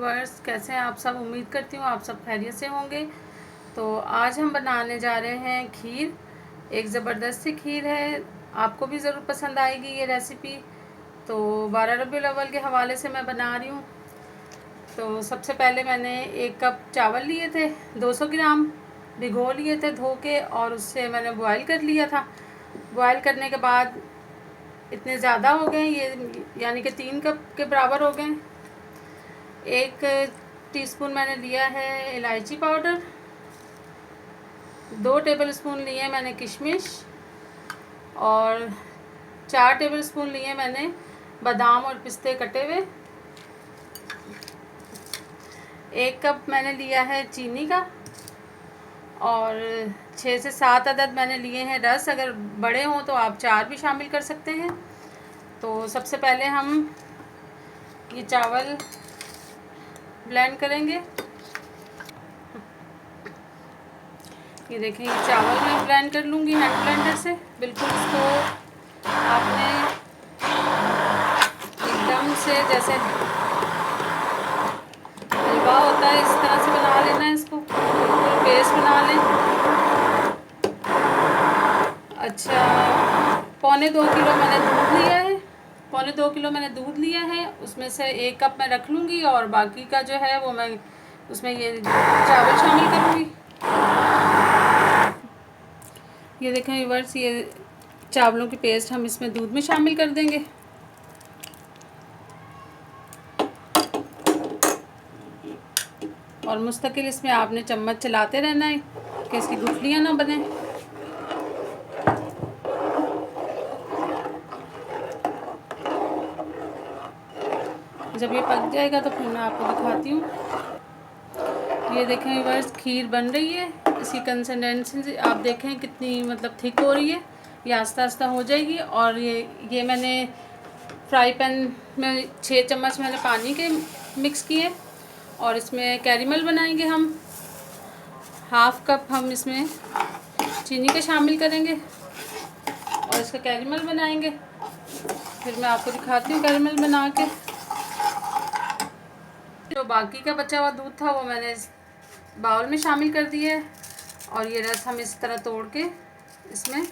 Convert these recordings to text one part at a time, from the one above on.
Viewers, कैसे हैं आप सब। उम्मीद करती हूँ आप सब खैरियत से होंगे। तो आज हम बनाने जा रहे हैं खीर। एक ज़बरदस्त सी खीर है, आपको भी ज़रूर पसंद आएगी ये रेसिपी। तो 12 रबीउल अव्वल के हवाले से मैं बना रही हूँ। तो सबसे पहले मैंने 1 कप चावल लिए थे, 200 ग्राम भिगो लिए थे धो के, और उससे मैंने बॉयल कर लिया था। बॉयल करने के बाद इतने ज़्यादा हो गए ये, यानी कि 3 कप के बराबर हो गए। 1 टीस्पून मैंने लिया है इलायची पाउडर, 2 टेबलस्पून लिए मैंने किशमिश, और 4 टेबलस्पून लिए मैंने बादाम और पिस्ते कटे हुए। 1 कप मैंने लिया है चीनी का, और 6 से 7 अदद मैंने लिए हैं रस। अगर बड़े हों तो आप 4 भी शामिल कर सकते हैं। तो सबसे पहले हम ये चावल ब्लेंड करेंगे। ये देखें, ये चावल मैं ब्लेंड कर लूँगी हैंड ब्लेंडर से। बिल्कुल इसको आपने एकदम से जैसे हलवा होता है इस तरह से बना लेना है, इसको बिल्कुल पेस्ट बना लें। अच्छा, पौने 2 किलो मैंने दूध लिया है। पौने 2 किलो मैंने दूध लिया है, उसमें से 1 कप मैं रख लूँगी, और बाकी का जो है वो मैं उसमें ये चावल शामिल करूँगी। ये देखें व्यूअर्स, ये चावलों की पेस्ट हम इसमें दूध में शामिल कर देंगे। और मुस्तकिल इसमें आपने चम्मच चलाते रहना है कि इसकी गुठलियाँ ना बने। जब ये पक जाएगा तो फिर मैं आपको दिखाती हूँ। ये देखें व्यूअर्स, खीर बन रही है। इसकी कंसिस्टेंसी आप देखें कितनी मतलब थिक हो रही है। ये आस्ता आस्ता हो जाएगी। और ये मैंने फ्राई पैन में 6 चम्मच मैंने पानी के मिक्स किए, और इसमें कैरेमल बनाएंगे हम। 1/2 कप हम इसमें चीनी के शामिल करेंगे और इसका कैरेमल बनाएंगे। फिर मैं आपको दिखाती हूँ कैरेमल बना के। जो बाकी का बचा हुआ दूध था वो मैंने इस बाउल में शामिल कर दिया है, और ये रस हम इस तरह तोड़ के इसमें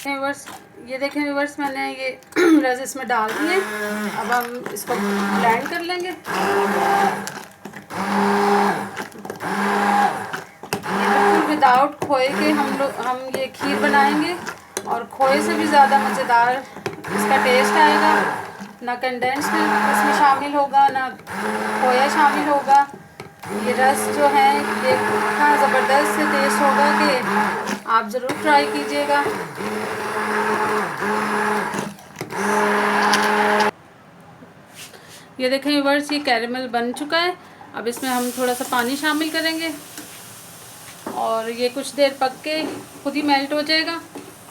व्यूअर्स, ये देखें व्यूअर्स, मैंने ये रस इसमें डाल दिए। अब हम इसको ब्लेंड कर लेंगे। बिल्कुल विदाउट खोए के हम ये खीर बनाएंगे, और खोए से भी ज़्यादा मज़ेदार इसका टेस्ट आएगा। ना कंडेंस मिल्क इसमें शामिल होगा, ना खोया शामिल होगा। ये रस जो है ये इतना ज़बरदस्त से टेस्ट होगा कि आप ज़रूर ट्राई कीजिएगा। ये देखें व्यूअर्स, ये कैरेमल बन चुका है। अब इसमें हम थोड़ा सा पानी शामिल करेंगे, और ये कुछ देर पक के खुद ही मेल्ट हो जाएगा।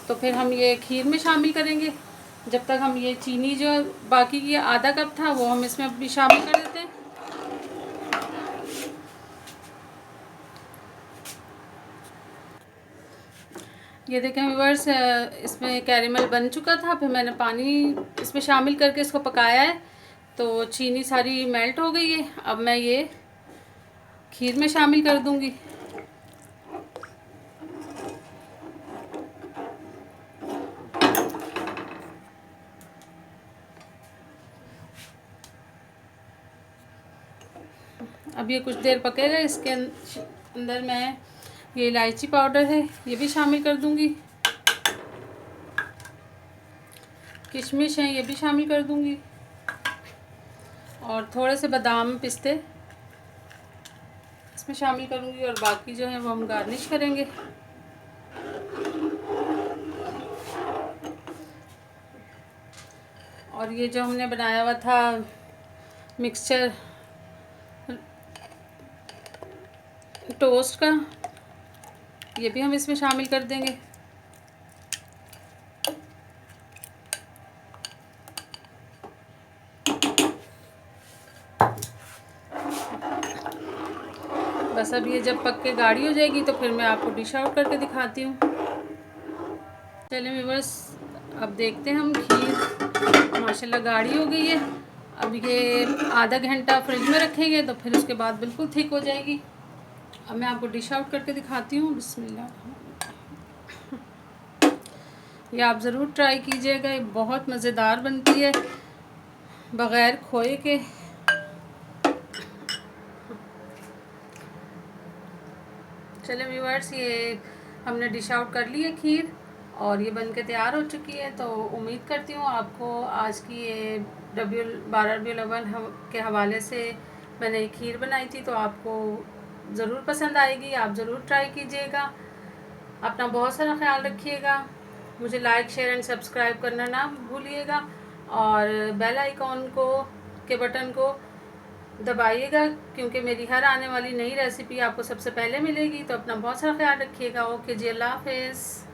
तो फिर हम ये खीर में शामिल करेंगे। जब तक हम ये चीनी जो बाकी की आधा कप था वो हम इसमें भी शामिल कर देते हैं। ये देखें व्यूअर्स, इसमें कैरेमल बन चुका था। फिर मैंने पानी इसमें शामिल करके इसको पकाया है, तो चीनी सारी मेल्ट हो गई है। अब मैं ये खीर में शामिल कर दूंगी। अब ये कुछ देर पकेगा। इसके अंदर मैं ये इलायची पाउडर है ये भी शामिल कर दूंगी, किशमिश है ये भी शामिल कर दूंगी, और थोड़े से बादाम पिस्ते इसमें शामिल करूंगी, और बाकी जो है वो हम गार्निश करेंगे। और ये जो हमने बनाया हुआ था मिक्सचर टोस्ट का, ये भी हम इसमें शामिल कर देंगे। बस अब ये जब पक के गाढ़ी हो जाएगी तो फिर मैं आपको डिश आउट करके दिखाती हूँ। चलिए व्यूअर्स, अब देखते हैं हम खीर माशाल्लाह गाढ़ी हो गई है। अब ये आधा घंटा फ्रिज में रखेंगे तो फिर उसके बाद बिल्कुल थिक हो जाएगी। अब मैं आपको डिश आउट करके दिखाती हूँ। बिस्मिल्लाह, ये आप ज़रूर ट्राई कीजिएगा, ये बहुत मज़ेदार बनती है बग़ैर खोए के। चलिए व्यूअर्स, ये हमने डिश आउट कर ली है खीर और ये बनके तैयार हो चुकी है। तो उम्मीद करती हूँ आपको आज की ये 12 रबीउल अव्वल के हवाले से मैंने ये खीर बनाई थी तो आपको ज़रूर पसंद आएगी। आप ज़रूर ट्राई कीजिएगा। अपना बहुत सारा ख्याल रखिएगा। मुझे लाइक, शेयर एंड सब्सक्राइब करना ना भूलिएगा और बेल आइकॉन के बटन को दबाइएगा, क्योंकि मेरी हर आने वाली नई रेसिपी आपको सबसे पहले मिलेगी। तो अपना बहुत सारा ख्याल रखिएगा। ओके जी, अल्लाह हाफिज़।